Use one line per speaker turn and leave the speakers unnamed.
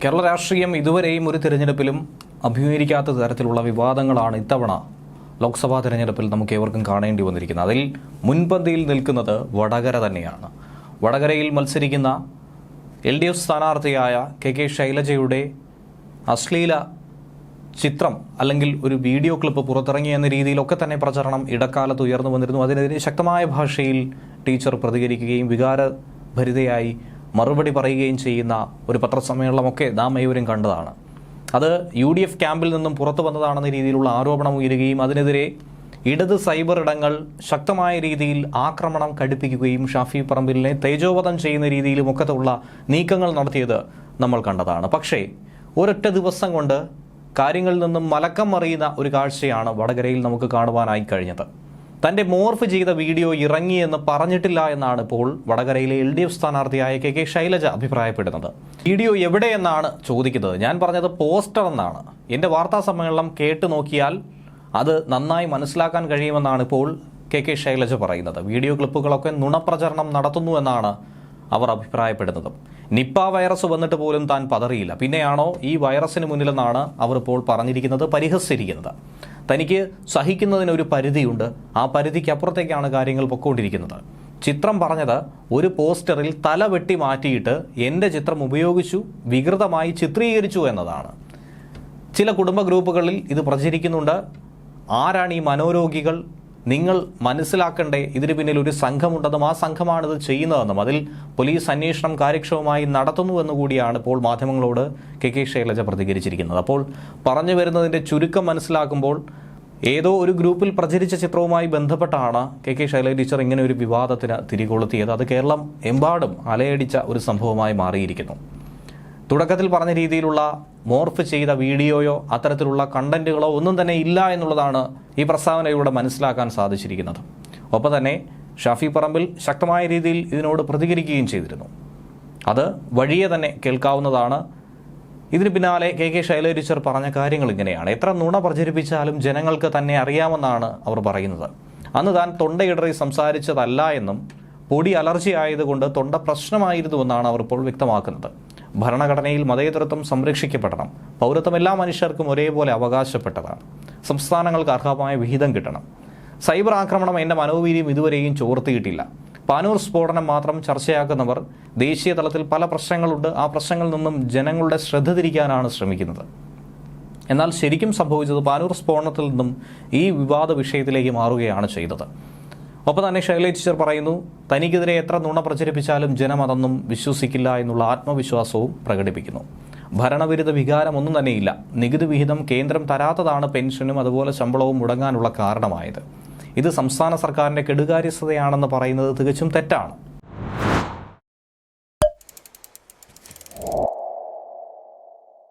കേരള രാഷ്ട്രീയം ഇതുവരെയും ഒരു തിരഞ്ഞെടുപ്പിലും അഭിമുഖീകരിക്കാത്ത തരത്തിലുള്ള വിവാദങ്ങളാണ് ഇത്തവണ ലോക്സഭാ തിരഞ്ഞെടുപ്പിൽ നമുക്ക് ഏവർക്കും കാണേണ്ടി വന്നിരിക്കുന്നത്. അതിൽ മുൻപന്തിയിൽ നിൽക്കുന്നത് വടകര തന്നെയാണ്. വടകരയിൽ മത്സരിക്കുന്ന LDF സ്ഥാനാർത്ഥിയായ KK ശൈലജയുടെ അശ്ലീല ചിത്രം അല്ലെങ്കിൽ ഒരു വീഡിയോ ക്ലിപ്പ് പുറത്തിറങ്ങി എന്ന രീതിയിലൊക്കെ തന്നെ പ്രചരണം ഇടക്കാലത്ത് ഉയർന്നു വന്നിരുന്നു. അതിനെതിരെ ശക്തമായ ഭാഷയിൽ ടീച്ചർ പ്രതികരിക്കുകയും വികാരഭരിതയായി മറുപടി പറയുകയും ചെയ്യുന്ന ഒരു പത്രസമ്മേളനമൊക്കെ നാം ഏവരും കണ്ടതാണ്. അത് UDF ക്യാമ്പിൽ നിന്നും പുറത്തു വന്നതാണെന്ന രീതിയിലുള്ള ആരോപണം ഉയരുകയും അതിനെതിരെ ഇടത് സൈബർ ഇടങ്ങൾ ശക്തമായ രീതിയിൽ ആക്രമണം കടുപ്പിക്കുകയും ഷാഫി പറമ്പിലിനെ തേജോവധം ചെയ്യുന്ന രീതിയിലും ഒക്കെയുള്ള നീക്കങ്ങൾ നടത്തിയത് നമ്മൾ കണ്ടതാണ്. പക്ഷേ ഒരൊറ്റ ദിവസം കൊണ്ട് കാര്യങ്ങളിൽ നിന്നും മലക്കം മറിയുന്ന ഒരു കാഴ്ചയാണ് വടകരയിൽ നമുക്ക് കാണുവാനായി കഴിഞ്ഞത്. തൻ്റെ മോർഫ് ചെയ്ത വീഡിയോ ഇറങ്ങിയെന്ന് പറഞ്ഞിട്ടില്ല എന്നാണ് ഇപ്പോൾ വടകരയിലെ LDF സ്ഥാനാർത്ഥിയായ KK ശൈലജ അഭിപ്രായപ്പെടുന്നത്. വീഡിയോ എവിടെയെന്നാണ് ചോദിക്കുന്നത്. ഞാൻ പറഞ്ഞത് പോസ്റ്റർ എന്നാണ്. എൻ്റെ വാർത്താ സമ്മേളനം കേട്ടു നോക്കിയാൽ അത് നന്നായി മനസ്സിലാക്കാൻ കഴിയുമെന്നാണ് ഇപ്പോൾ KK ശൈലജ പറയുന്നത്. വീഡിയോ ക്ലിപ്പുകളൊക്കെ നുണപ്രചരണം നടത്തുന്നു എന്നാണ് അവർ അഭിപ്രായപ്പെടുന്നത്. നിപ്പ വൈറസ് വന്നിട്ട് പോലും താൻ പതറിയില്ല, പിന്നെയാണോ ഈ വൈറസിന് മുന്നിലെന്നാണ് അവർ ഇപ്പോൾ പറഞ്ഞിരിക്കുന്നത്, പരിഹസിച്ചിരിക്കുന്നത്. തനിക്ക് സഹിക്കുന്നതിനൊരു പരിധിയുണ്ട്, ആ പരിധിക്കപ്പുറത്തേക്കാണ് കാര്യങ്ങൾ പൊയ്ക്കൊണ്ടിരിക്കുന്നത്. ചിത്രം പറഞ്ഞത് ഒരു പോസ്റ്ററിൽ തല വെട്ടി മാറ്റിയിട്ട് എൻ്റെ ചിത്രം ഉപയോഗിച്ചു വികൃതമായി ചിത്രീകരിച്ചു എന്നതാണ്. ചില കുടുംബ ഗ്രൂപ്പുകളിൽ ഇത് പ്രചരിക്കുന്നുണ്ട്. ആരാണ് ഈ മനോരോഗികൾ? നിങ്ങൾ മനസ്സിലാക്കണ്ടേ, ഇതിന് പിന്നിൽ ഒരു സംഘമുണ്ടെന്നും ആ സംഘമാണിത് ചെയ്യുന്നതെന്നും അതിൽ പോലീസ് അന്വേഷണം കാര്യക്ഷമമായി നടത്തുന്നുവെന്നു കൂടിയാണ് ഇപ്പോൾ മാധ്യമങ്ങളോട് KK ശൈലജ പ്രതികരിച്ചിരിക്കുന്നത്. അപ്പോൾ പറഞ്ഞു വരുന്നതിൻ്റെ ചുരുക്കം മനസ്സിലാക്കുമ്പോൾ ഏതോ ഒരു ഗ്രൂപ്പിൽ പ്രചരിച്ച ചിത്രവുമായി ബന്ധപ്പെട്ടാണ് KK ശൈലജ ടീച്ചർ ഇങ്ങനെ ഒരു വിവാദത്തിന് തിരികൊളുത്തിയത്. അത് കേരളം എമ്പാടും അലയടിച്ച ഒരു സംഭവമായി മാറിയിരിക്കുന്നു. തുടക്കത്തിൽ പറഞ്ഞ രീതിയിലുള്ള മോർഫ് ചെയ്ത വീഡിയോയോ അത്തരത്തിലുള്ള കണ്ടന്റുകളോ ഒന്നും തന്നെ ഇല്ല എന്നുള്ളതാണ് ഈ പ്രസ്താവനയിലൂടെ മനസ്സിലാക്കാൻ സാധിച്ചിരിക്കുന്നത്. ഒപ്പം തന്നെ ഷാഫി പറമ്പിൽ ശക്തമായ രീതിയിൽ ഇതിനോട് പ്രതികരിക്കുകയും ചെയ്തിരുന്നു. അത് വഴിയെ തന്നെ കേൾക്കാവുന്നതാണ്. ഇതിന് പിന്നാലെ KK ശൈലജ ടീച്ചർ പറഞ്ഞ കാര്യങ്ങൾ ഇങ്ങനെയാണ്. എത്ര നുണ പ്രചരിപ്പിച്ചാലും ജനങ്ങൾക്ക് തന്നെ അറിയാമെന്നാണ് അവർ പറയുന്നത്. അന്ന് താൻ തൊണ്ടയിടറി സംസാരിച്ചതല്ല എന്നും പൊടി അലർജി ആയതുകൊണ്ട് തൊണ്ട പ്രശ്നമായിരുന്നുവെന്നാണ് അവർ ഇപ്പോൾ വ്യക്തമാക്കുന്നത്. ഭരണഘടനയിൽ മതേതരത്വം സംരക്ഷിക്കപ്പെടണം, പൗരത്വം എല്ലാ മനുഷ്യർക്കും ഒരേപോലെ അവകാശപ്പെട്ടതാണ്, സംസ്ഥാനങ്ങൾക്ക് അർഹമായ വിഹിതം കിട്ടണം, സൈബർ ആക്രമണം എൻ്റെ മനോവീര്യം ഇതുവരെയും ചോർത്തിയിട്ടില്ല, പാനൂർ സ്ഫോടനം മാത്രം ചർച്ചയാക്കുന്നവർ ദേശീയ തലത്തിൽ പല പ്രശ്നങ്ങളുണ്ട്, ആ പ്രശ്നങ്ങളിൽ നിന്നും ജനങ്ങളുടെ ശ്രദ്ധ തിരിക്കാനാണ് ശ്രമിക്കുന്നത്. എന്നാൽ ശരിക്കും സംഭവിച്ചത് പാനൂർ സ്ഫോടനത്തിൽ നിന്നും ഈ വിവാദ വിഷയത്തിലേക്ക് മാറുകയാണ് ചെയ്തത്. ഒപ്പം തന്നെ ശൈലജ ടീച്ചർ പറയുന്നു, തനിക്കെതിരെ എത്ര നുണ പ്രചരിപ്പിച്ചാലും ജനം അതൊന്നും വിശ്വസിക്കില്ല എന്നുള്ള ആത്മവിശ്വാസവും പ്രകടിപ്പിക്കുന്നു. ഭരണവിരുദ്ധ വികാരം ഒന്നും തന്നെയില്ല. നികുതി വിഹിതം കേന്ദ്രം തരാത്തതാണ് പെൻഷനും അതുപോലെ ശമ്പളവും മുടങ്ങാനുള്ള കാരണമായത്. ഇത് സംസ്ഥാന സർക്കാരിൻ്റെ കെടുകാര്യസ്ഥതയാണെന്ന് പറയുന്നത് തികച്ചും തെറ്റാണ്.